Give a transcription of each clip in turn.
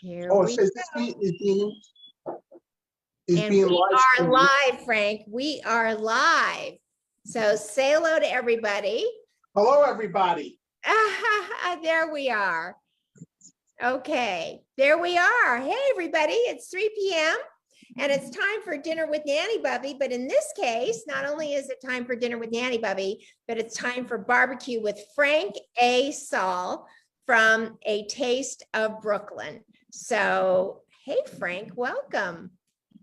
Here Oh, it we says this go. is And being we live are streamed. live, Frank. We are live. So say hello to everybody. Hello, everybody. There we are. Okay, there we are. Hey, everybody, it's 3 p.m. and it's time for dinner with Nanny Bubby. But in this case, not only is it time for dinner with Nanny Bubby, but it's time for barbecue with Frank A. Saul from A Taste of Brooklyn. So, hey, Frank, welcome.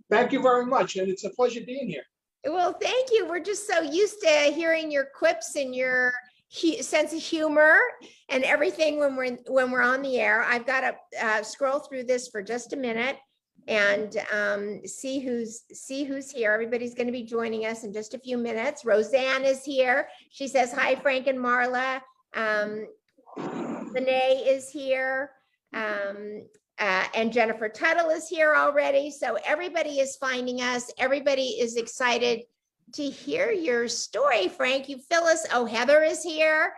Thank you very much, and it's a pleasure being here. Well, thank you. We're just so used to hearing your quips and your sense of humor and everything when we're on the air. I've got to scroll through this for just a minute and see who's here. Everybody's going to be joining us in just a few minutes. Roseanne is here. She says hi, Frank and Marla. Renee is here. And Jennifer Tuttle is here already. So everybody is finding us. Everybody is excited to hear your story, Frank. You fill us, oh, Heather is here.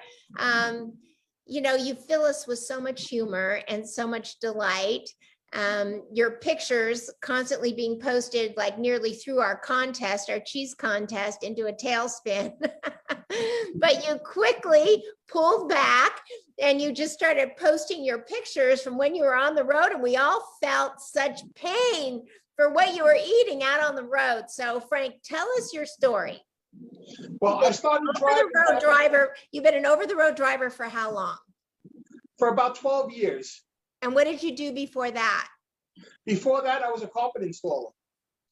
You know, you fill us with so much humor and so much delight. Your pictures constantly being posted like nearly through our contest, our cheese contest, into a tailspin. But you quickly pulled back and you just started posting your pictures from when you were on the road, and we all felt such pain for what you were eating out on the road. So Frank, tell us your story. Well, I started driving. You've been an over-the-road driver for how long? For about 12 years. And what did you do before that? Before that, I was a carpet installer.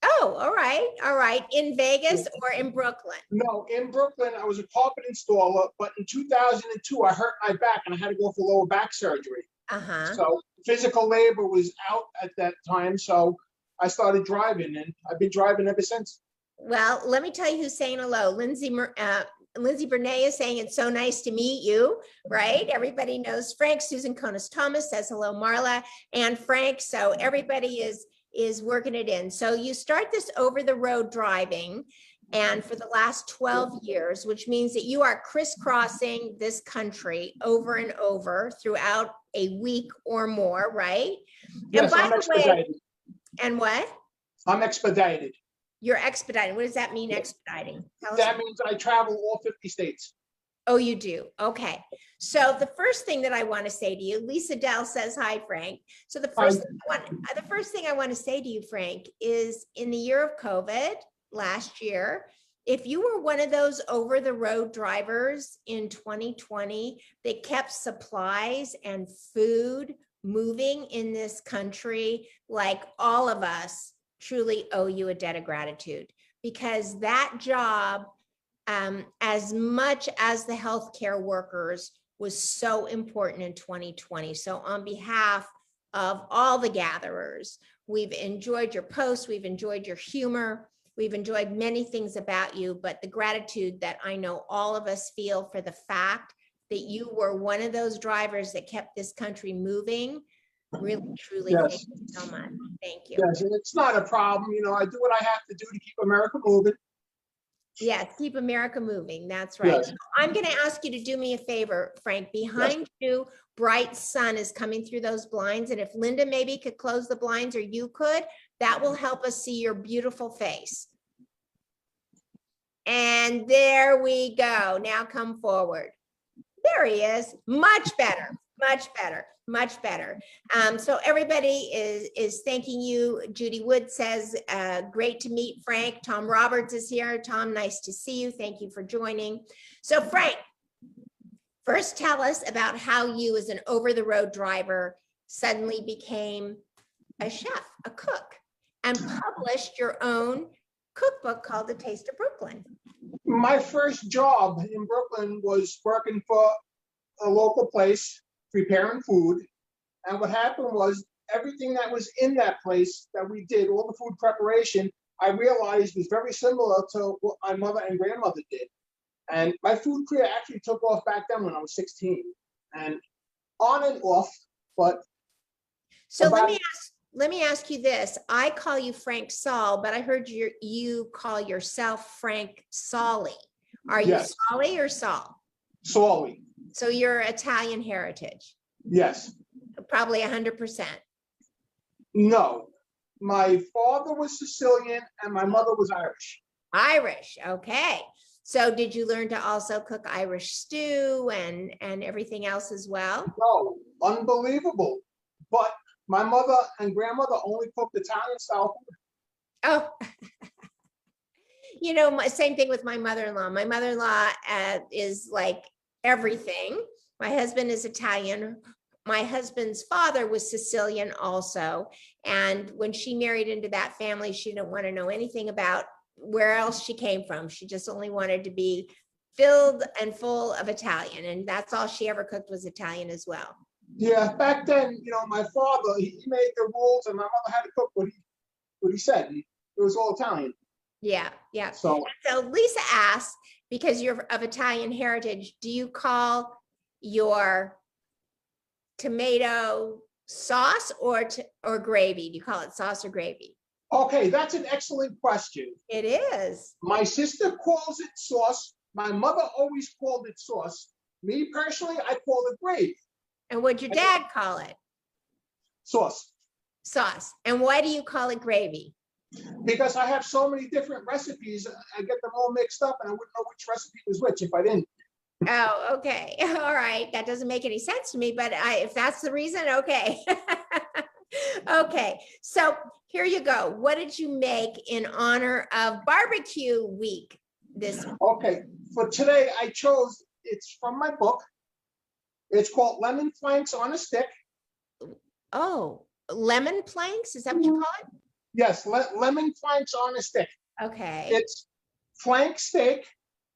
Oh, all right. All right. In Vegas or in Brooklyn? No, in Brooklyn, I was a carpet installer, but in 2002, I hurt my back and I had to go for lower back surgery. So physical labor was out at that time. So I started driving, and I've been driving ever since. Well, let me tell you who's saying hello. Lindsay Bernay is saying it's so nice to meet you, right? Everybody knows Frank. Susan Conis Thomas says hello, Marla and Frank. So everybody is working it in. So you start this over the road driving, and for the last 12 years, which means that you are crisscrossing this country over and over throughout a week or more, right? Yes, and I'm expedited. And what? I'm expedited. You're expediting. What does that mean, expediting? That means I travel all 50 states. Oh, you do? Okay. So the first thing that I want to say to you, Lisa Dell says, hi, Frank. So the first thing I want to say to you, Frank, is in the year of COVID last year, if you were one of those over the road drivers in 2020 that kept supplies and food moving in this country, like all of us truly owe you a debt of gratitude, because that job, as much as the healthcare workers, was so important in 2020. So on behalf of all the gatherers, we've enjoyed your posts, we've enjoyed your humor, we've enjoyed many things about you, but the gratitude that I know all of us feel for the fact that you were one of those drivers that kept this country moving, really, truly, yes. Thank you so much. Thank you. Yes, and it's not a problem. You know, I do what I have to do to keep America moving. Yes, keep America moving. That's right. Yes. I'm going to ask you to do me a favor, Frank. Behind you, bright sun is coming through those blinds. And if Linda maybe could close the blinds, or you could, that will help us see your beautiful face. And there we go. Now come forward. There he is. Much better. Much better. Much better. So everybody is thanking you. Judy Wood says, great to meet Frank. Tom Roberts is here. Tom, nice to see you. Thank you for joining. So Frank, first tell us about how you, as an over-the-road driver, suddenly became a chef, a cook, and published your own cookbook called The Taste of Brooklyn. My first job in Brooklyn was working for a local place, preparing food. And what happened was everything that was in that place that we did, all the food preparation, I realized was very similar to what my mother and grandmother did. And my food career actually took off back then when I was 16, and on and off. But so let me ask you this. I call you Frank Saul, but I heard you call yourself Frank Solly. Are you Solly or Saul? Solly. So you're Italian heritage? Yes. Probably 100%. No, my father was Sicilian and my mother was Irish. Irish, okay. So did you learn to also cook Irish stew and everything else as well? No, unbelievable. But my mother and grandmother only cooked Italian style food. Oh, you know, same thing with my mother-in-law. My mother-in-law is like everything. My husband is Italian. My husband's father was Sicilian also. And when she married into that family, she didn't want to know anything about where else she came from. She just only wanted to be filled and full of Italian. And that's all she ever cooked was Italian as well. Yeah, back then, my father, he made the rules and my mother had to cook what he said. It was all Italian. Yeah, yeah. So So Lisa asked, because you're of Italian heritage, do you call your tomato sauce or gravy? Do you call it sauce or gravy? okay, that's an excellent question. It is. My sister calls it sauce. My mother always called it sauce. Me personally, I call it gravy. And what'd your dad call it? Sauce. Sauce. And why do you call it gravy? Because I have so many different recipes, I get them all mixed up and I wouldn't know which recipe was which if I didn't. Oh, okay. All right. That doesn't make any sense to me, but if that's the reason, okay. Okay. So here you go. What did you make in honor of barbecue week this week? Okay, for today I chose, it's from my book. It's called Lemon Flanks on a Stick. Oh, lemon planks? Is that what you call it? Yes, lemon flanks on a stick. Okay. It's flank steak.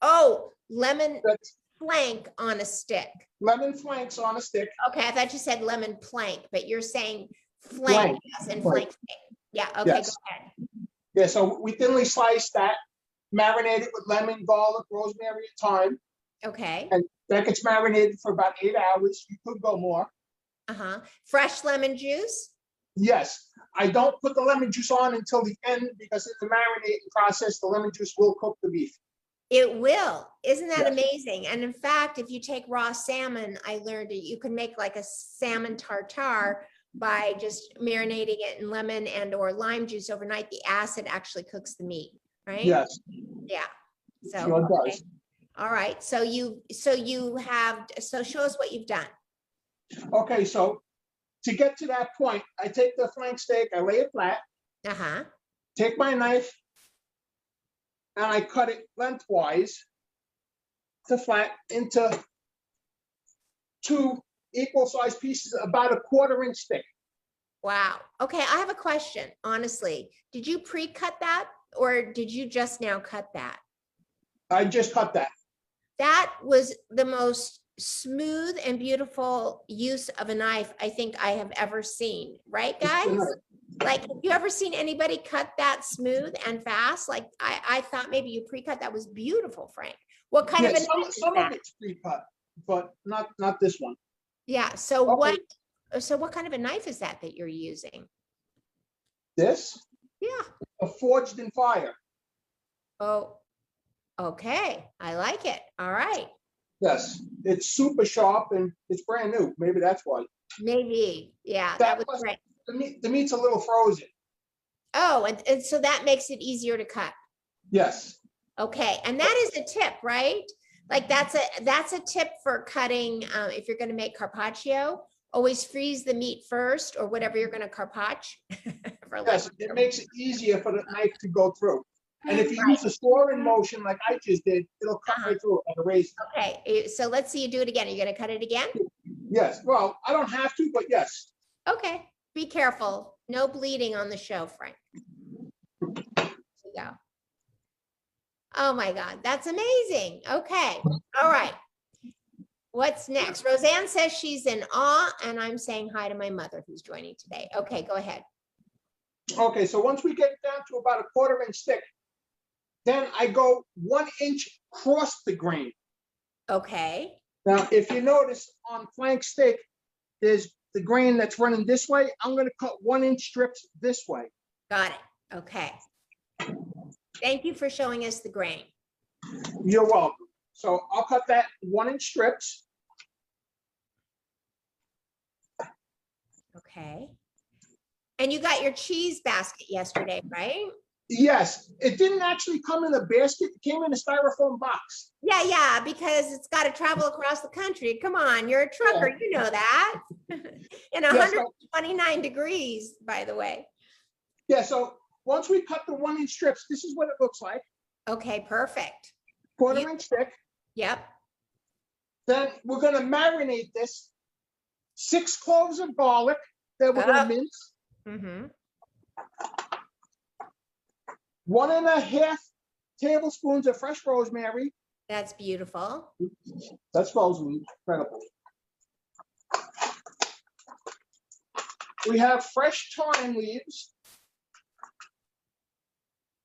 Oh, lemon That's flank on a stick. lemon flanks on a stick. Okay, I thought you said lemon plank, but you're saying flank, Flank. yes, and Flank. flank steak. Yeah, okay, Yes. go ahead. Yeah, so we thinly slice that, marinate it with lemon, garlic, rosemary, and thyme. Okay. And that gets marinated for about 8 hours. You could go more. Uh-huh. Fresh lemon juice? Yes, I don't put the lemon juice on until the end because in the marinating process, the lemon juice will cook the beef. It will. Isn't that Yes. amazing? And in fact, if you take raw salmon, I learned that you can make like a salmon tartare by just marinating it in lemon and or lime juice overnight. The acid actually cooks the meat, right? Yes, Yeah. So, sure okay. does. All right. So show us what you've done. Okay, so to get to that point, I take the flank steak, I lay it flat, Uh-huh. take my knife, and I cut it lengthwise to flat into 2 equal-sized pieces, about a 1/4-inch thick. Wow. Okay. I have a question. Honestly, did you pre-cut that or did you just now cut that? I just cut that. That was the most smooth and beautiful use of a knife I think I have ever seen. Right, guys? Like, have you ever seen anybody cut that smooth and fast? Like, I thought maybe you pre-cut. That was beautiful, Frank. What kind of Yeah, a some, knife is some of that? it's pre-cut, but not this one. Yeah. So Okay. what kind of a knife is that you're using? This, Yeah. forged in fire. Oh, okay. I like it. All right. Yes, it's super sharp and it's brand new. Maybe that's why. Maybe. Yeah, that was plus, great. the meat's a little frozen. Oh, and so that makes it easier to cut. Yes. Okay, and that is a tip, right? Like that's a tip for cutting. If you're going to make carpaccio, always freeze the meat first, or whatever you're going to carpaccio. Yes, it makes it easier for the knife to go through. And if you Right. use a scoring motion like I just did, it'll cut Uh-huh. right through it like a razor. Okay, so let's see you do it again. Are you going to cut it again? Yes, well, I don't have to, but yes. Okay, be careful. No bleeding on the show, Frank. There you go. Oh my God, that's amazing. Okay, all right. What's next? Roseanne says she's in awe, and I'm saying hi to my mother who's joining today. Okay, go ahead. Okay, so once we get down to about a 1/4-inch thick, then I go 1 inch across the grain. Okay, Now, if you notice on flank steak, there's the grain that's running this way. I'm going to cut 1 inch strips this way. got it. Okay. Thank you for showing us the grain. You're welcome. So I'll cut that 1 inch strips. Okay. And you got your cheese basket yesterday, right? Yes, it didn't actually come in a basket. It came in a styrofoam box. Yeah, because it's got to travel across the country. Come on, you're a trucker, Yeah. you know that. In Yeah, so, 129 degrees, by the way. yeah, so once we cut the 1-inch strips, this is what it looks like. Okay, perfect. 1/4-inch thick. Yep. Then we're gonna marinate this. 6 cloves of garlic that we're gonna mince. Mm-hmm. 1½ tablespoons of fresh rosemary. That's beautiful. That smells incredible. We have fresh thyme leaves.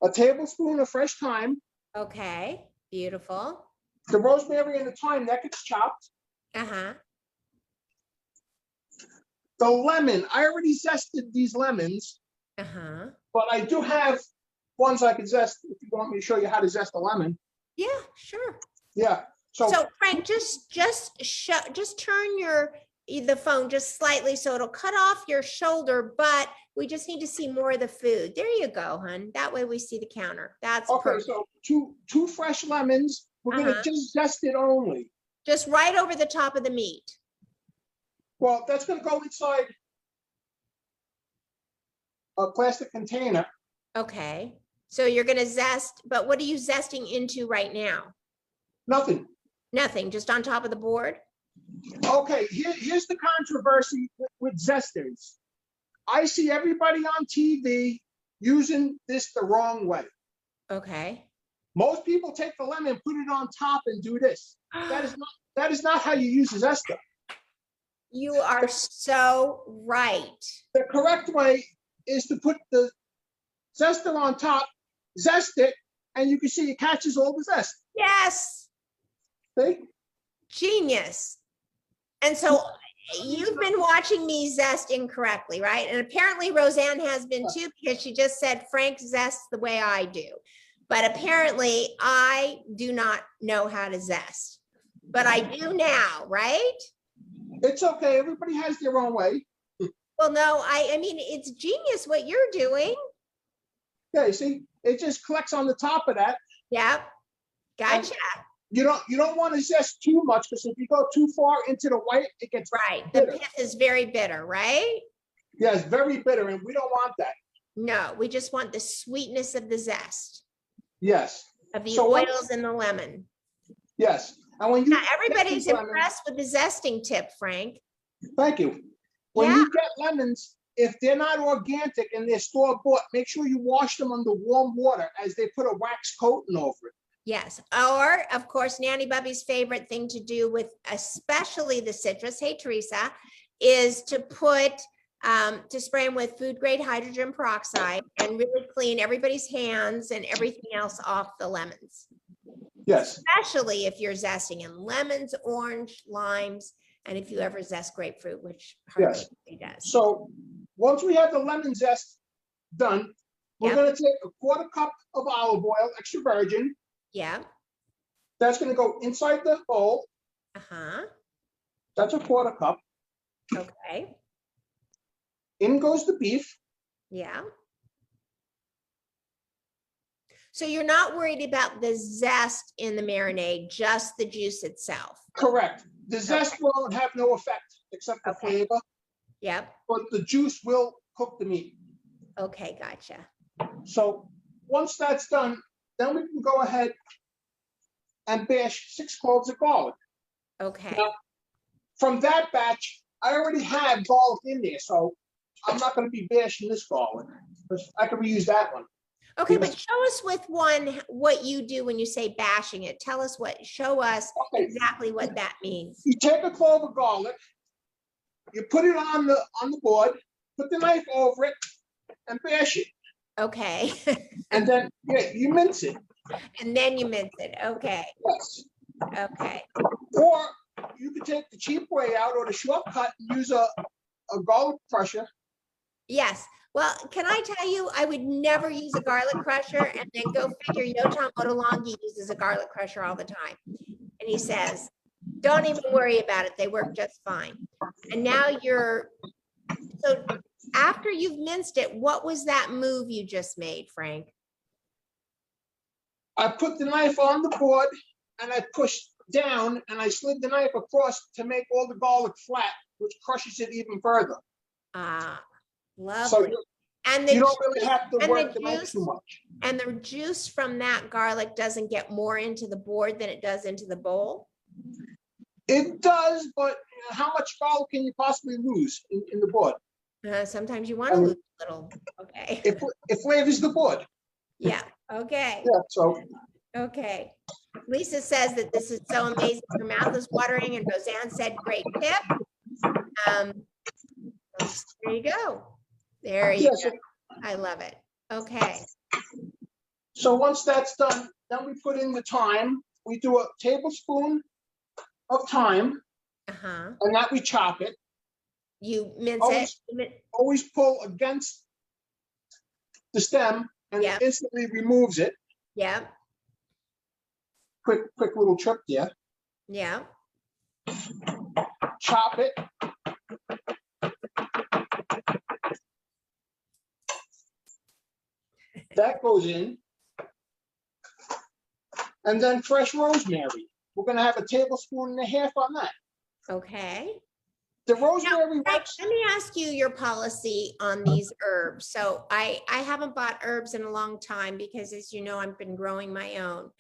A tablespoon of fresh thyme. Okay, beautiful. The rosemary and the thyme, that gets chopped. Uh-huh. The lemon, I already zested these lemons, Uh-huh. but I do have ones I can zest if you want me to show you how to zest a lemon. Yeah, sure. Yeah. So Frank, just turn the phone just slightly so it'll cut off your shoulder, but we just need to see more of the food. There you go, hun. That way we see the counter. That's okay. perfect. So two fresh lemons. We're gonna just zest it only. Just right over the top of the meat. Well, that's gonna go inside a plastic container. Okay. So you're gonna zest, but what are you zesting into right now? Nothing. Nothing, just on top of the board? Okay, here's the controversy with zesters. I see everybody on TV using this the wrong way. Okay. Most people take the lemon, put it on top, and do this. That is not how you use a zester. You are so right. The correct way is to put the zester on top, zest it, and you can see it catches all the zest. Yes. See? Genius. And so you've been watching me zest incorrectly, right? And apparently Roseanne has been too, because she just said Frank zests the way I do. But apparently I do not know how to zest. But I do now, right? It's okay. Everybody has their own way. Well, no, I mean, it's genius what you're doing. Yeah, you see, it just collects on the top of that. Yep. Gotcha. You don't want to zest too much, because if you go too far into the white, it gets right. bitter. The pith is very bitter, right? Yeah, it's very bitter, and we don't want that. No, we just want the sweetness of the zest. Yes. Of the oils and the lemon. Yes. And when you now, everybody's impressed with the zesting tip, Frank. Thank you. When you get lemons, if they're not organic and they're store-bought, make sure you wash them under warm water as they put a wax coating over it. Yes. Or, of course, Nanny Bubby's favorite thing to do with especially the citrus, hey, Teresa, is to spray them with food grade hydrogen peroxide and really clean everybody's hands and everything else off the lemons. Yes. Especially if you're zesting in lemons, orange, limes, and if you ever zest grapefruit, which hardly anybody does. So once we have the lemon zest done, we're going to take a 1/4 cup of olive oil, extra virgin. Yeah. That's going to go inside the bowl. Uh-huh. That's a 1/4 cup. Okay. In goes the beef. Yeah. So you're not worried about the zest in the marinade, just the juice itself. Correct. The zest will have no effect except the flavor. Yep. But the juice will cook the meat. Okay, gotcha. So once that's done, then we can go ahead and bash 6 cloves of garlic. Okay. Now, from that batch, I already had garlic in there, so I'm not going to be bashing this garlic, because I can reuse that one. Okay, but show us with one what you do when you say bashing it. Show us exactly what that means. You take a clove of garlic, you put it on the board, put the knife over it, and bash it. Okay. And then you mince it. And then you mince it. Okay. Yes. Okay. Or you could take the cheap way out or the shortcut and use a garlic crusher. Yes. Well, can I tell you, I would never use a garlic crusher, and then go figure Yotam Ottolenghi uses a garlic crusher all the time. And he says, don't even worry about it. They work just fine. And now so after you've minced it, what was that move you just made, Frank? I put the knife on the board and I pushed down and I slid the knife across to make all the garlic flat, which crushes it even further. Ah, So lovely. And the you don't really have to and work the the knife juice, too much. and the juice from that garlic doesn't get more into the board than it does into the bowl? It does, but how much garlic can you possibly lose in the board? Sometimes you want to lose a little. Okay. It flavors the board. Yeah. Okay. Yeah, so Okay. Lisa says that this is so amazing. Her mouth is watering, and Roseanne said, great tip. There you go. There you yeah, go. I love it. Okay. so once that's done, then we put in the thyme. We do a tablespoon of thyme, Uh-huh. and that we chop it. You mince Always, it. always pull against the stem, and Yeah. it instantly removes it. Yeah. Quick little trick there. Yeah. Chop it. That goes in. And then fresh rosemary. We're gonna have a tablespoon and a half on that. Okay. The Now, rosemary Frank, works. let me ask you your policy on these herbs. So I haven't bought herbs in a long time because, as you know, I've been growing my own.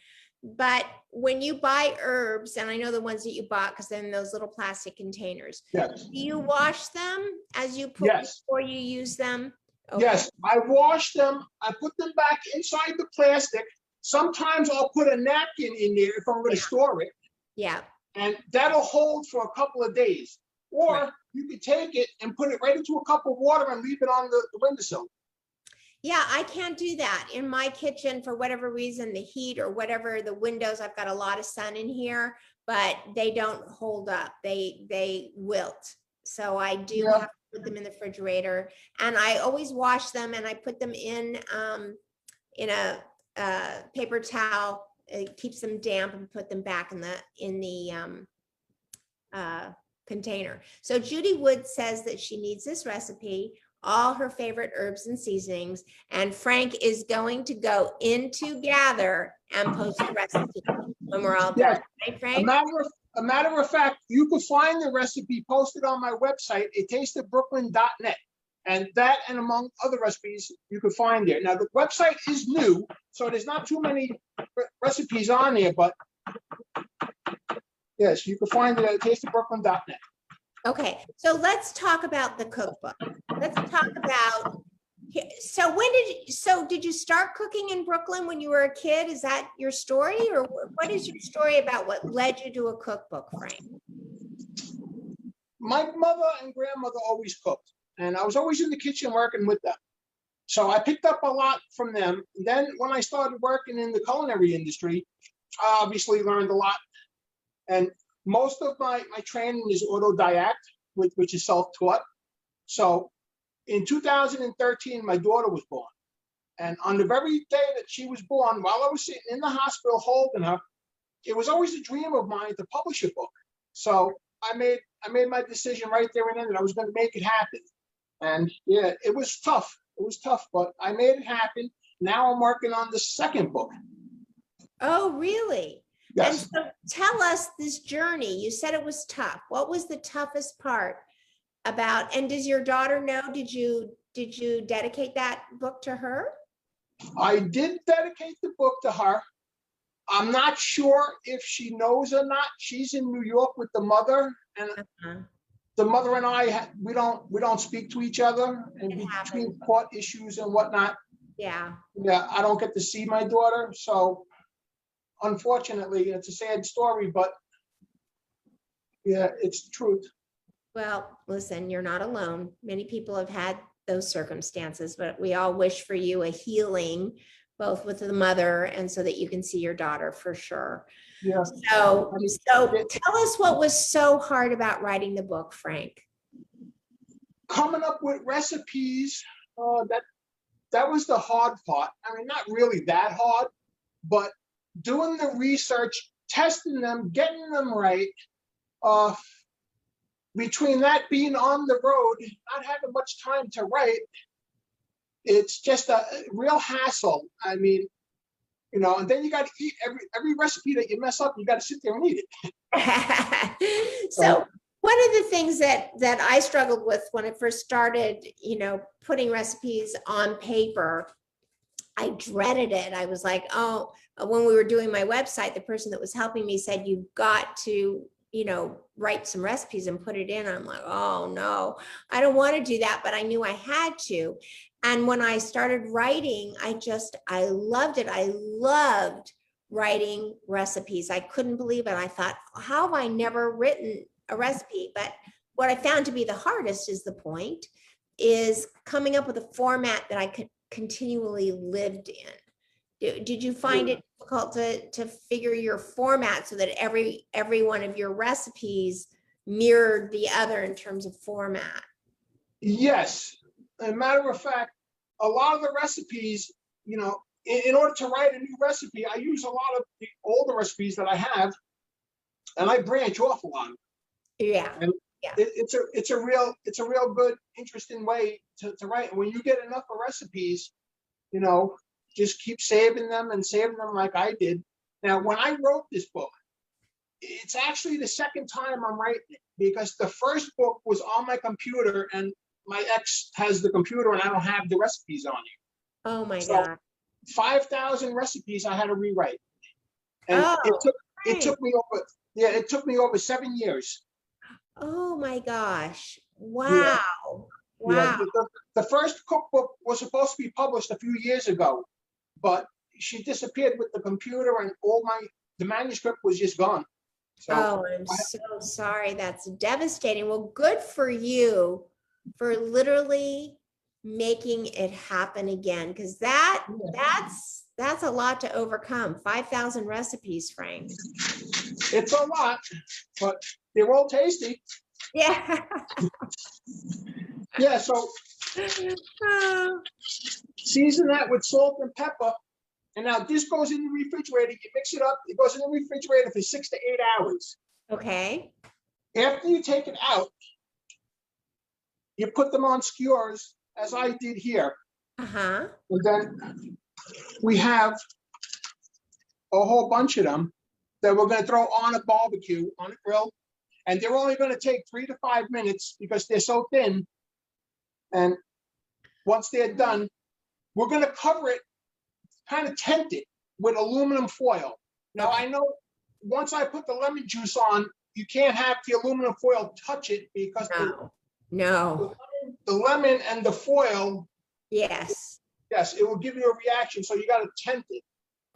But when you buy herbs, and I know the ones that you bought because they're in those little plastic containers, Yes. do you wash them as you put Yes. before you use them? Okay. Yes, I wash them. I put them back inside the plastic. Sometimes I'll put a napkin in there if I'm going to store it, Yeah. and that'll hold for a couple of days. Or Right. you could take it and put it right into a cup of water and leave it on the windowsill. Yeah, I can't do that in my kitchen for whatever reason, the heat or whatever, the windows, I've got a lot of sun in here, but they don't hold up. They wilt. So I do Yeah. have to put them in the refrigerator, and I always wash them, and I put them in a paper towel. It keeps them damp, and put them back in the container. So Judy Wood says that she needs this recipe, all her favorite herbs and seasonings, and Frank is going to go into Gather and post the recipe when we're all done. Yes. Right, A Frank? matter of fact, you can find the recipe posted on my website, atasteofbrooklyn.net. And that, and among other recipes, you can find there. Now, the website is new, so there's not too many recipes on there, but yes, you can find it at atasteofbrooklyn.net. Okay, so let's talk about the cookbook. Let's talk about, so did you start cooking in Brooklyn when you were a kid? Is that your story, or what is your story about what led you to a cookbook, Frank? My mother and grandmother always cooked, and I was always in the kitchen working with them. So I picked up a lot from them. And then when I started working in the culinary industry, I obviously learned a lot. And most of my training is autodidact, which is self-taught. So in 2013, my daughter was born. And on the very day that she was born, while I was sitting in the hospital holding her, it was always a dream of mine to publish a book. So I made my decision right there and then that I was going to make it happen. And yeah, it was tough. It was tough, but I made it happen. Now I'm working on the second book. Oh, really? Yes. And so tell us this journey. You said it was tough. What was the toughest part about, and does your daughter know, did you dedicate that book to her? I did dedicate the book to her. I'm not sure if she knows or not. She's in New York with the mother, and the mother and I, we don't speak to each other, and between court issues and whatnot. Yeah. Yeah, I don't get to see my daughter, so unfortunately, it's a sad story, but yeah, it's the truth. Well, listen, you're not alone. Many people have had those circumstances, but we all wish for you a healing, both with the mother and so that you can see your daughter for sure. Yeah. So tell us what was so hard about writing the book, Frank. Coming up with recipes, that was the hard part. I mean, not really that hard, but doing the research, testing them, getting them right. between that being on the road, not having much time to write, it's just a real hassle. I mean, you know, and then you got to eat every recipe that you mess up. You got to sit there and eat it. So one of the things that I struggled with when I first started, you know, putting recipes on paper, I dreaded it. I was like, oh, when we were doing my website, the person that was helping me said, you've got to, you know, write some recipes and put it in. I'm like, oh no, I don't want to do that, but I knew I had to. And when I started writing, I loved it. I loved writing recipes. I couldn't believe it. I thought, how have I never written a recipe? But what I found to be the hardest is coming up with a format that I could continually lived in. Did you find it difficult to figure your format so that every one of your recipes mirrored the other in terms of format? Yes. As a matter of fact, a lot of the recipes, you know, in order to write a new recipe, I use a lot of the older recipes that I have, and I branch off a lot. Yeah. And it's a real good, interesting way to write. And when you get enough of recipes, you know, just keep saving them like I did. Now, when I wrote this book, it's actually the second time I'm writing it, because the first book was on my computer and my ex has the computer and I don't have the recipes on it. Oh my God. 5,000 recipes I had to rewrite. And it took me over 7 years. Oh my gosh. Wow. Wow. Yeah, the first cookbook was supposed to be published a few years ago, but she disappeared with the computer and the manuscript was just gone. So, oh, I'm so sorry. That's devastating. Well, good for you for literally making it happen again, because that's a lot to overcome. 5,000 recipes, Frank. It's a lot, but they're all tasty. Yeah. Yeah, so season that with salt and pepper. And now this goes in the refrigerator. You mix it up. It goes in the refrigerator for 6 to 8 hours. Okay. After you take it out, you put them on skewers, as I did here. Uh-huh. And then we have a whole bunch of them that we're going to throw on a barbecue, on a grill. And they're only going to take 3 to 5 minutes because they're so thin. And once they're done, we're going to cover it, kind of tent it with aluminum foil. Now, I know once I put the lemon juice on, you can't have the aluminum foil touch it because the lemon and the foil. Yes, it will give you a reaction. So you got to tent it.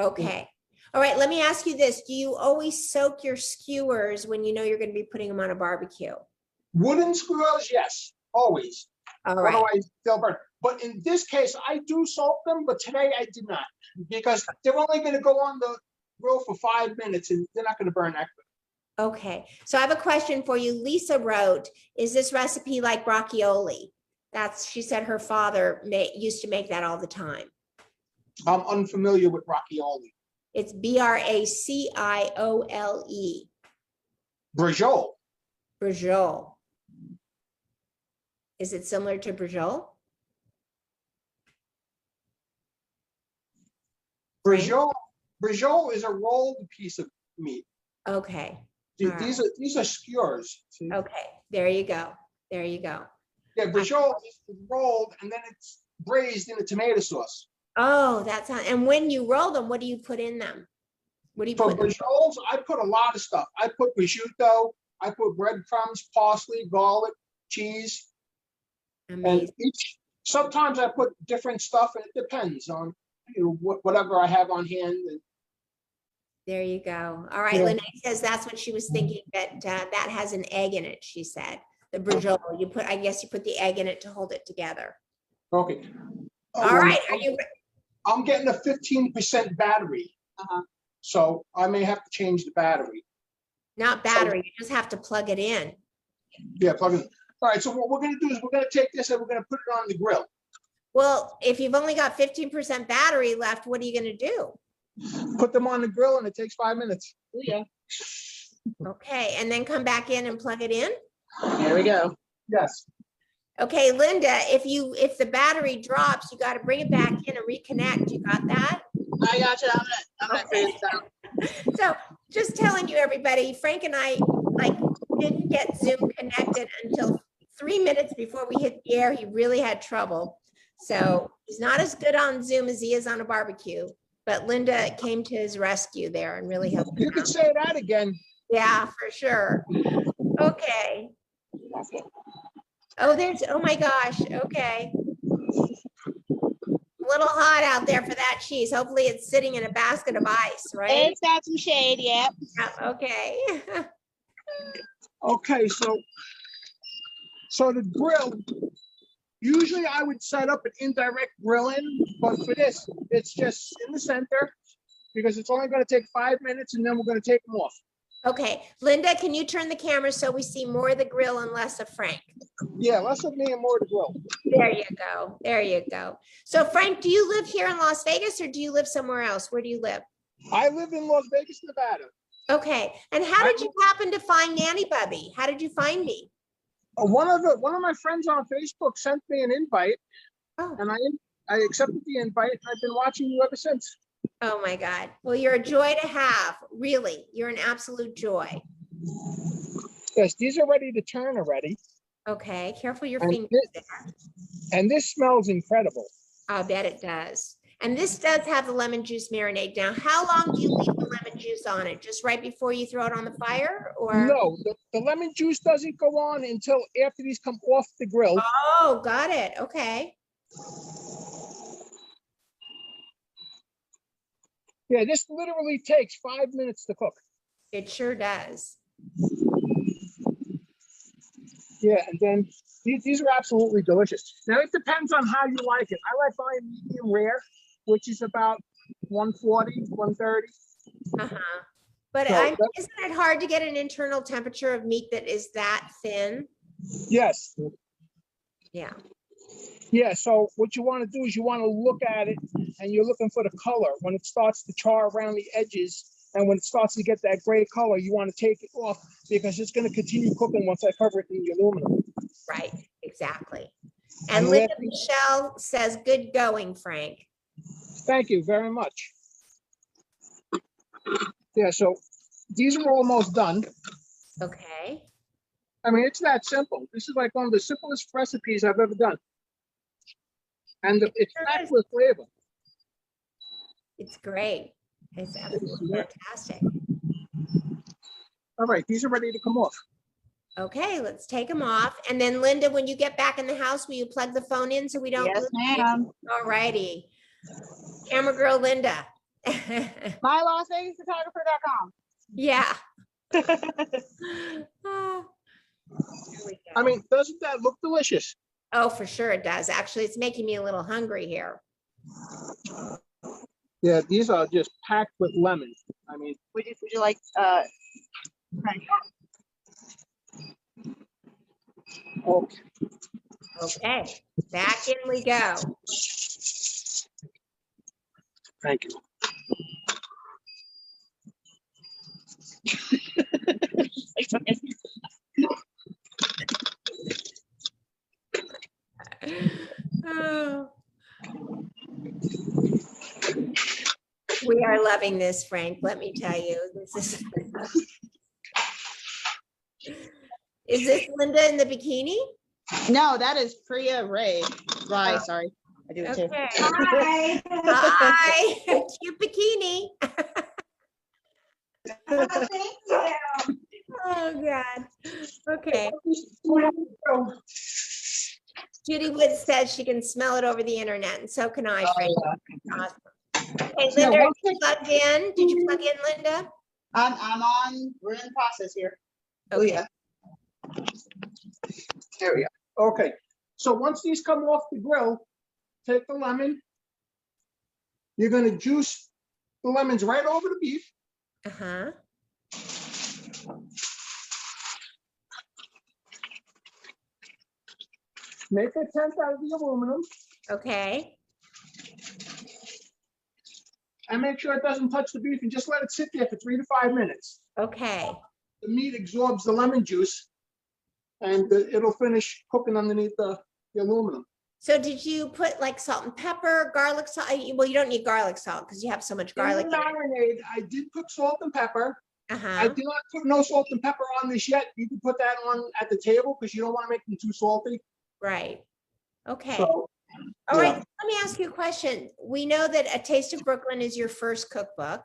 Okay. All right. Let me ask you this. Do you always soak your skewers when you know you're going to be putting them on a barbecue? Wooden skewers, yes, always. All right. Otherwise, they'll burn. But in this case, I do soak them, but today I did not, because they're only going to go on the grill for 5 minutes and they're not going to burn that quick. Okay. So I have a question for you. Lisa wrote, is this recipe like broccioli? She said her father used to make that all the time. I'm unfamiliar with broccioli. It's Braciole. Braciole. Braciole. Is it similar to braciole? Braciole is a rolled piece of meat. Okay. These are skewers. See? Okay. There you go. There you go. Yeah, braciole is rolled and then it's braised in a tomato sauce. Oh, and when you roll them, what do you put in them? What do you put? For bracioles, I put a lot of stuff. I put prosciutto, I put breadcrumbs, parsley, garlic, cheese. Amazing. And sometimes I put different stuff, and it depends on whatever I have on hand. There you go. All right, yeah. Lynette says that's what she was thinking, that that has an egg in it. She said the braciole. I guess you put the egg in it to hold it together. Okay. All right. I'm getting a 15% battery. So I may have to change the battery. Not battery, you just have to plug it in. Yeah, plug it in. All right, so what we're going to do is we're going to take this and we're going to put it on the grill. Well, if you've only got 15% battery left, what are you going to do? Put them on the grill and it takes 5 minutes. Yeah. Okay, and then come back in and plug it in? Here we go. Yes. Okay, Linda, if the battery drops, you got to bring it back in and reconnect. You got that? I got you. I'm gonna figure this out. So just telling you, everybody, Frank and I didn't get Zoom connected until 3 minutes before we hit the air. He really had trouble. So he's not as good on Zoom as he is on a barbecue, but Linda came to his rescue there and really helped him You could out. say that again. Yeah, for sure. Okay. Oh, oh my gosh. Okay. A little hot out there for that cheese. Hopefully it's sitting in a basket of ice, right? It's got some shade, yep. Yeah, okay. Okay, so the grill, usually I would set up an indirect grilling, but for this, it's just in the center because it's only going to take 5 minutes and then we're going to take them off. Okay, Linda, can you turn the camera so we see more of the grill and less of Frank? Yeah, less of me and more of the grill. There you go. There you go. So Frank, do you live here in Las Vegas or do you live somewhere else? Where do you live? I live in Las Vegas, Nevada. Okay, and how did you happen to find Nanny Bubby? How did you find me? One of my friends on Facebook sent me an invite, Oh. and I accepted the invite. And I've been watching you ever since. Oh my God. Well, you're a joy to have. Really, you're an absolute joy. Yes, these are ready to turn already. Okay, careful your And fingers there. And this smells incredible. I'll bet it does. And this does have the lemon juice marinade. Now, how long do you leave the lemon juice on it? Just right before you throw it on the fire, or? No, the lemon juice doesn't go on until after these come off the grill. Oh, got it. Okay. Yeah, this literally takes 5 minutes to cook. It sure does. Yeah, and then these are absolutely delicious. Now, it depends on how you like it. I like mine medium rare, which is about 140, 130. Uh-huh. But So isn't it hard to get an internal temperature of meat that is that thin? Yes. Yeah. Yeah, so what you want to do is you want to look at it and you're looking for the color. When it starts to char around the edges and when it starts to get that gray color, you want to take it off because it's going to continue cooking once I cover it in the aluminum. Right, exactly. And Linda Michelle says, good going, Frank. Thank you very much. Yeah, so these are almost done. Okay. I mean, it's that simple. This is like one of the simplest recipes I've ever done. And it's packed with flavor. It's great. It's absolutely fantastic. All right, these are ready to come off. Okay, let's take them off. And then Linda, when you get back in the house, will you plug the phone in so we don't? Yes, ma'am. All righty. Camera girl Linda. MyLasVegasPhotographer.com. Yeah. Oh, here we go. I mean, doesn't that look delicious? Oh, for sure it does. Actually, it's making me a little hungry here. Yeah, these are just packed with lemon. I mean, Would you like Frank? okay. Okay, back in we go. Thank you. Oh. We are loving this, Frank. Let me tell you, this is this Linda in the bikini? No, that is Priya Ray. Right, sorry. I do it too. Okay. Hi. Hi. Cute bikini. Oh, thank you. Oh, God. Okay. Judy Wood says she can smell it over the internet, and so can I, Frank. Awesome. Hey, Linda, are you plugged in? Did you plug in, Linda? I'm on, we're in the process here. Oh, Okay. yeah. There we go. Okay, so once these come off the grill, take the lemon. You're going to juice the lemons right over the beef. Uh-huh. Make a tent out of the aluminum Okay. and make sure it doesn't touch the beef and just let it sit there for 3 to 5 minutes. Okay. The meat absorbs the lemon juice and it'll finish cooking underneath the aluminum. So did you put like salt and pepper, garlic salt? Well, you don't need garlic salt because you have so much garlic. In the marinade, I did put salt and pepper. I Uh-huh. did not put no salt and pepper on this yet. You can put that on at the table because you don't want to make them too salty. Right. Okay. So, All right. yeah. Let me ask you a question. We know that A Taste of Brooklyn is your first cookbook.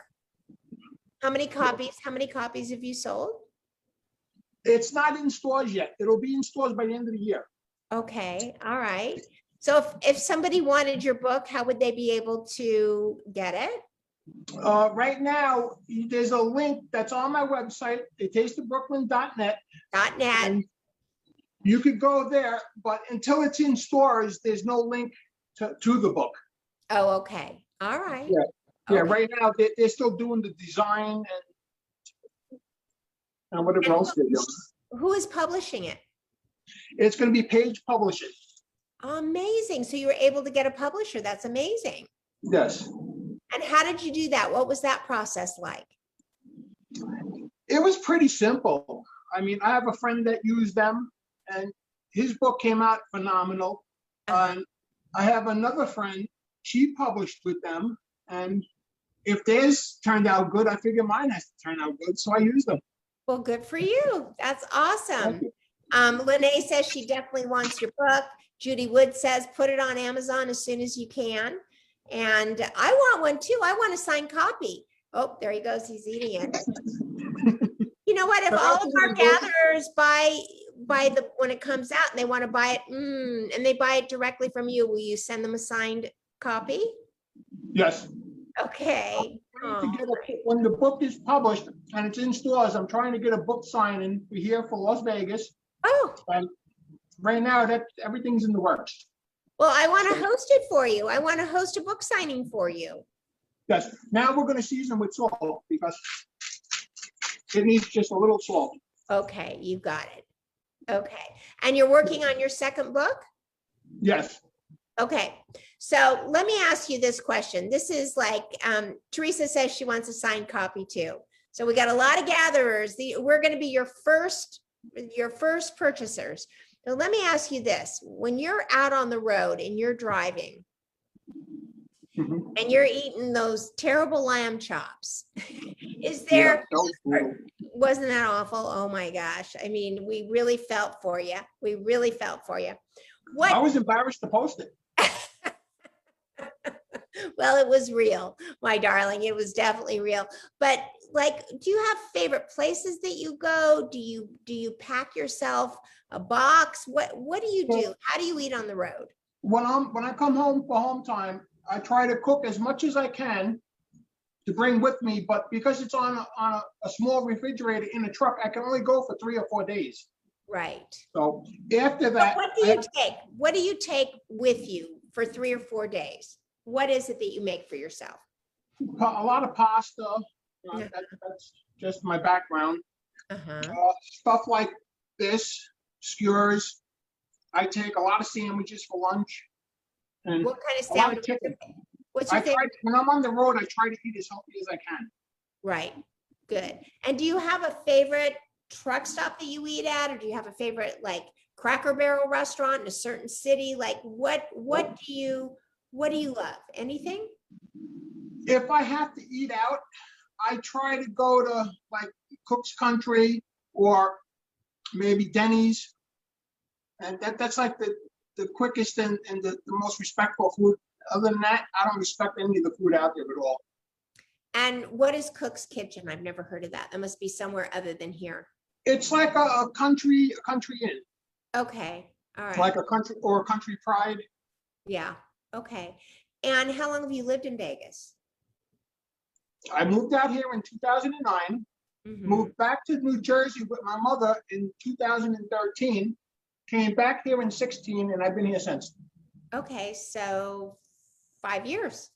How many copies have you sold? It's not in stores yet. It'll be in stores by the end of the year. Okay. All right. So if somebody wanted your book, how would they be able to get it? Right now, there's a link that's on my website, atasteofbrooklyn.net. .net. And you could go there, but until it's in stores, there's no link to the book. Oh, okay. All right. Yeah, Okay. right now, they're still doing the design and whatever else they're doing. Who is publishing it? It's going to be Page Publishing. Amazing. So you were able to get a publisher. That's amazing. Yes. And how did you do that? What was that process like? It was pretty simple. I mean, I have a friend that used them, and his book came out phenomenal. And I have another friend, she published with them, and if theirs turned out good, I figure mine has to turn out good, so I use them. Well, good for you. That's awesome. Lene says she definitely wants your book. Judy Wood says, put it on Amazon as soon as you can. And I want one too. I want a signed copy. Oh, there he goes. He's eating it. You know what? If all of our gatherers buy when it comes out and they want to buy it, and they buy it directly from you, will you send them a signed copy? Yes. Okay. When the book is published and it's in stores, I'm trying to get a book signing here for Las Vegas. Oh, And right now, everything's in the works. well, I want to host it for you. I want to host a book signing for you. Yes. Now we're going to season with salt because it needs just a little salt. Okay, you got it. Okay. And you're working on your second book? Yes. Okay. So let me ask you this question. This is like, Teresa says she wants a signed copy too. So we got a lot of gatherers. We're going to be your first purchasers. So let me ask you this. When you're out on the road and you're driving Mhm. and you're eating those terrible lamb chops, is there, Yeah, that was brutal. wasn't that awful? Oh my gosh. I mean, we really felt for you. We really felt for you. I What? was embarrassed to post it. Well, it was real, my darling. It was definitely real. But like, do you have favorite places that you go? Do you pack yourself a box? What do you do? How do you eat on the road? When I come home for home time, I try to cook as much as I can to bring with me, but because it's on a small refrigerator in a truck, I can only go for 3 or 4 days. Right. So after But that, what do you take? What do you take with you for 3 or 4 days? What is it that you make for yourself? a lot of pasta. Yeah. That's just my background. Uh-huh. Stuff like this, skewers. I take a lot of sandwiches for lunch. And What kind of a lot of sandwich? chicken. What's your favorite? When I'm on the road, I try to eat as healthy as I can. Right. Good. And do you have a favorite truck stop that you eat at, or do you have a favorite like Cracker Barrel restaurant in a certain city? Like what do you love? Anything? If I have to eat out, I try to go to like Cook's Country or maybe Denny's. And that's like the quickest and the most respectful food. Other than that, I don't respect any of the food out there at all. And what is Cook's Kitchen? I've never heard of that. That must be somewhere other than here. It's like a country inn, Okay. All right. like a country pride. Yeah. Okay. And how long have you lived in Vegas? I moved out here in 2009, Mhm. moved back to New Jersey with my mother in 2013, came back here in 16, and I've been here since. Okay. So 5 years.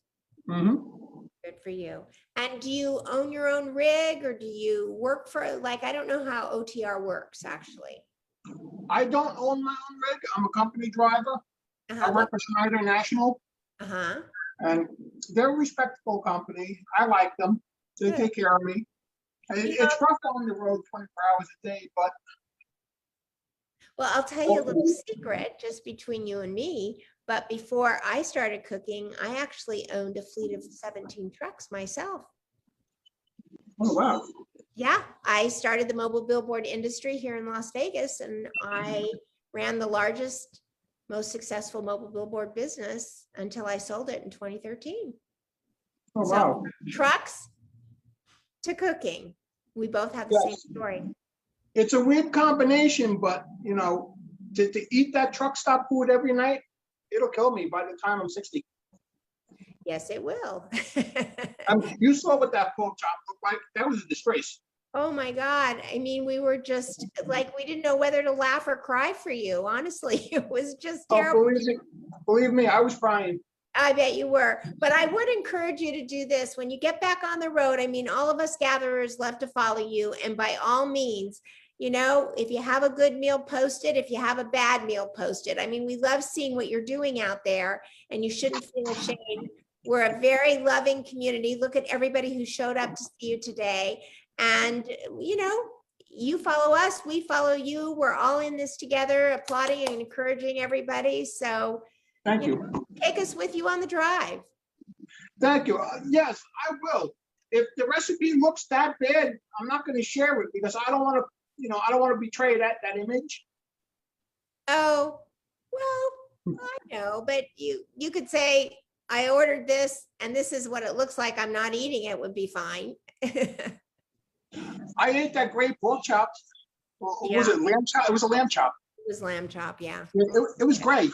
Mhm. Good for you. And do you own your own rig, or do you work for, like, I don't know how OTR works actually. I don't own my own rig. I'm a company driver. I Uh-huh. work for Schneider National, Uh-huh. and they're a respectable company. I like them. They Good. take care of me. It's rough on the road 24 hours a day, but Well, I'll tell you a little secret just between you and me. But before I started cooking, I actually owned a fleet of 17 trucks myself. Oh, wow. Yeah, I started the mobile billboard industry here in Las Vegas, and I ran the largest, most successful mobile billboard business until I sold it in 2013. Oh, So wow. trucks to cooking, we both have the same Yes. story. It's a weird combination, but to eat that truck stop food every night, it'll kill me by the time I'm 60. Yes, it will. You saw what that pork chop looked like. That was a disgrace. Oh my God. I mean, we were just like, we didn't know whether to laugh or cry for you. Honestly, it was just Oh, terrible. believe me, I was crying. I bet you were. But I would encourage you to do this when you get back on the road. I mean, all of us gatherers love to follow you. And by all means, if you have a good meal, post it. If you have a bad meal, post it. I mean, we love seeing what you're doing out there, and you shouldn't feel ashamed. We're a very loving community. Look at everybody who showed up to see you today. And, you follow us, we follow you. We're all in this together, applauding and encouraging everybody. So Thank you. take us with you on the drive. Thank you. Yes, I will. If the recipe looks that bad, I'm not going to share it because I don't want to, I don't want to betray that image. Oh, well, I know, but you could say, I ordered this and this is what it looks like. I'm not eating it, would be fine. I ate that great pork chop. Or was Yeah. it lamb chop? It was a lamb chop. It was lamb chop, yeah. It was great.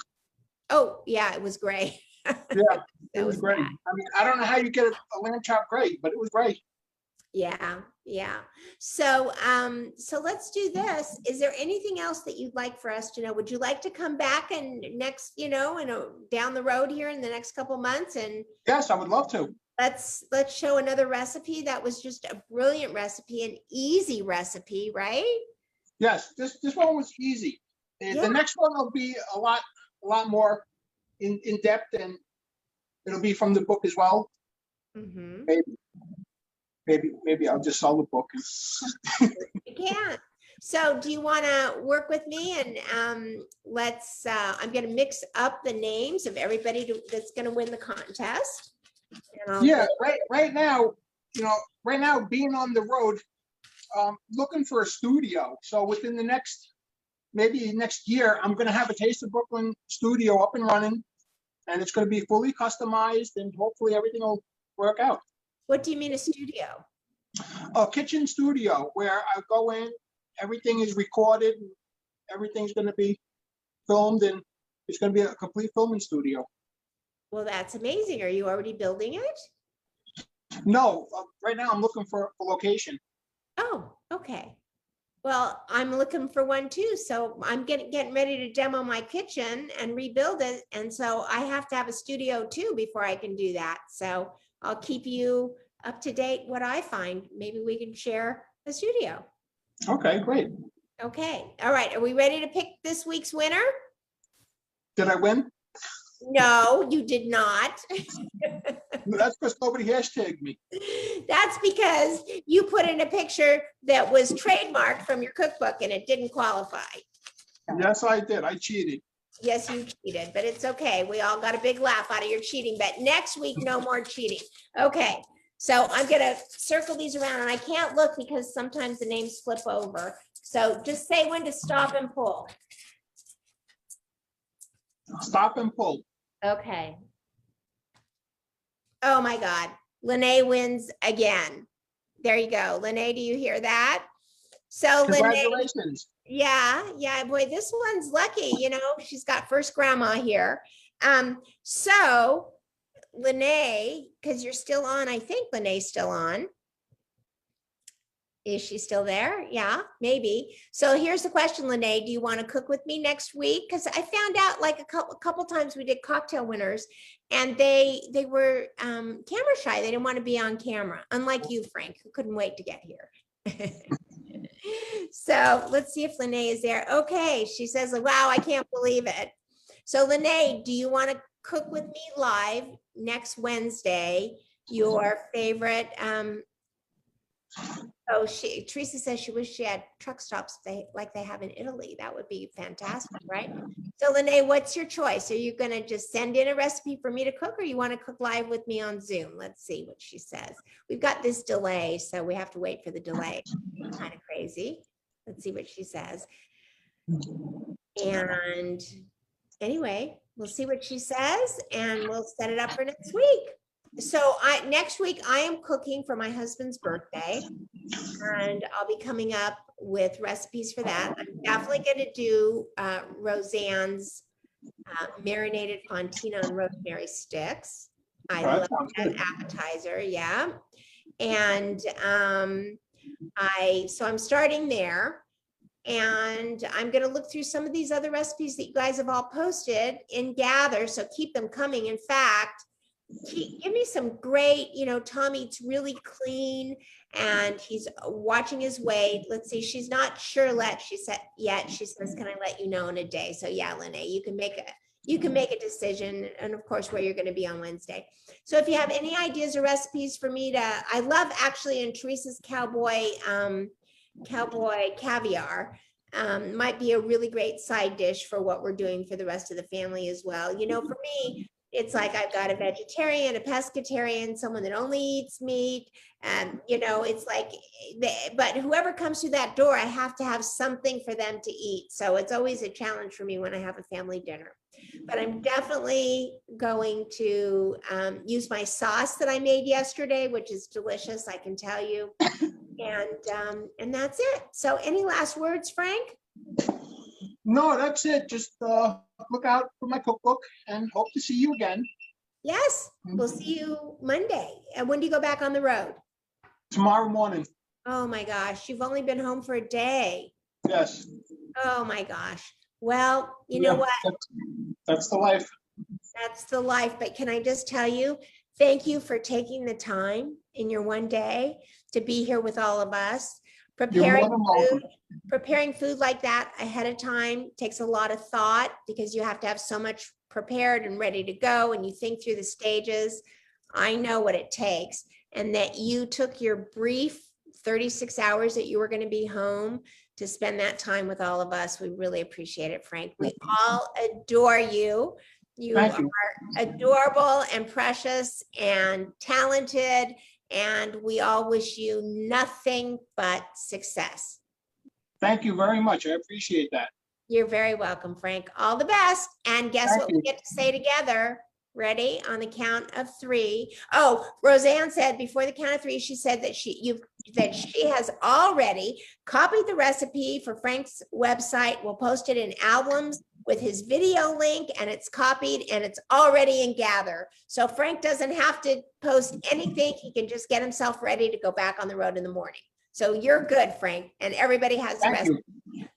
Oh, yeah, it was great. Yeah, it was great. bad. I mean, I don't know how you get a lamb chop great, but it was great. Yeah, yeah. So, so let's do this. Is there anything else that you'd like for us to know? Would you like to come back and next, down the road here in the next couple months, and Yes, I would love to. let's show another recipe that was just a brilliant recipe, an easy recipe, right? Yes, this one was easy. And Yeah. the next one will be a lot more in depth, and it'll be from the book as well. Mm-hmm. Maybe I'll just sell the book. You can. So do you want to work with me, and I'm going to mix up the names of everybody that's going to win the contest. And Yeah, right now, being on the road, looking for a studio. So within maybe next year, I'm going to have a Taste of Brooklyn studio up and running, and it's going to be fully customized, and hopefully everything will work out. What do you mean a studio? A kitchen studio where I go in, everything is recorded, and everything's going to be filmed, and it's going to be a complete filming studio. Well, that's amazing. Are you already building it? No, right now I'm looking for a location. Oh, okay. Well, I'm looking for one too. So I'm getting ready to demo my kitchen and rebuild it. And so I have to have a studio too before I can do that. So I'll keep you up to date what I find. Maybe we can share a studio. Okay, great. Okay. All right. Are we ready to pick this week's winner? Did I win? No, you did not. That's because nobody hashtagged me. That's because you put in a picture that was trademarked from your cookbook and it didn't qualify. Yes, I did. I cheated. Yes, you cheated, but it's okay. We all got a big laugh out of your cheating, but next week, no more cheating. Okay, so I'm gonna circle these around, and I can't look because sometimes the names flip over. So just say when to stop and pull. Stop and pull. Okay. Oh my God, Lene wins again. There you go. Lene, do you hear that? So Lene, Congratulations. yeah, boy, this one's lucky, she's got first grandma here. So Lene, because you're still on, I think Lene's still on. Is she still there? Yeah, maybe. So here's the question, Lene, do you want to cook with me next week? Because I found out like a couple times we did cocktail winners, and they were camera shy. They didn't want to be on camera, unlike you, Frank, who couldn't wait to get here. So let's see if Lene is there. Okay, she says, wow, I can't believe it. So Lene, do you want to cook with me live next Wednesday? Your favorite Oh, Teresa says she wished she had truck stops like they have in Italy. That would be fantastic, right? So Lene, what's your choice? Are you gonna just send in a recipe for me to cook, or you want to cook live with me on Zoom? Let's see what she says. We've got this delay, so we have to wait for the delay. Kind of crazy. Let's see what she says. And anyway, we'll see what she says and we'll set it up for next week. So next week I am cooking for my husband's birthday, and I'll be coming up with recipes for that. I'm definitely going to do Roseanne's marinated fontina and rosemary sticks. I That love sounds that good. appetizer, yeah. And so I'm starting there. And I'm going to look through some of these other recipes that you guys have all posted in Gather. So keep them coming. In fact, give me some great, Tom eats really clean and he's watching his weight. Let's see. She's not sure she said yet. She says, can I let you know in a day? So yeah, Lene, you can make a decision, and of course where you're going to be on Wednesday. So if you have any ideas or recipes for me I love actually in Teresa's cowboy caviar might be a really great side dish for what we're doing for the rest of the family as well. For me, it's like I've got a vegetarian, a pescatarian, someone that only eats meat. And, it's like, but whoever comes through that door, I have to have something for them to eat. So it's always a challenge for me when I have a family dinner. But I'm definitely going to use my sauce that I made yesterday, which is delicious, I can tell you. And that's it. So any last words, Frank? No, that's it. Just look out for my cookbook and hope to see you again Yes, we'll see you Monday. And when do you go back on the road? tomorrow morning. Oh my gosh, you've only been home for a day. Yes. Oh my gosh. Well, you know what? That's the life. That's the life. But can I just tell you, thank you for taking the time in your one day to be here with all of us. You're more than welcome. Preparing food like that ahead of time takes a lot of thought because you have to have so much prepared and ready to go, and you think through the stages. I know what it takes, and that you took your brief 36 hours that you were going to be home to spend that time with all of us. We really appreciate it, Frank. We all adore you. You are adorable and precious and talented, and we all wish you nothing but success. Thank you very much. I appreciate that. You're very welcome, Frank. All the best. And guess what we get to say together? Ready? On the count of 3. Oh, Roseanne said before the count of 3, she said that she has already copied the recipe for Frank's website. We'll post it in albums with his video link, and it's copied and it's already in Gather. So Frank doesn't have to post anything. He can just get himself ready to go back on the road in the morning. So you're good, Frank, and everybody has the recipe.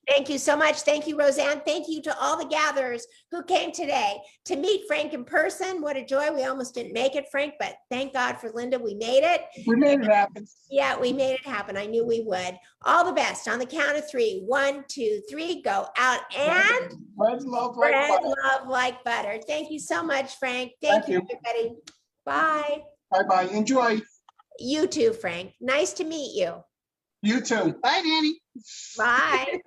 Thank you so much. Thank you, Roseanne. Thank you to all the gatherers who came today to meet Frank in person. What a joy. We almost didn't make it, Frank, but thank God for Linda. We made it. We made it happen. Yeah, we made it happen. I knew we would. All the best. On the count of 3. 1, 2, 3. Go out and spread love like butter. Love like butter. Thank you so much, Frank. Thank you, everybody. Bye. Bye-bye. Enjoy. You too, Frank. Nice to meet you. You too. Bye, Nanny. Bye.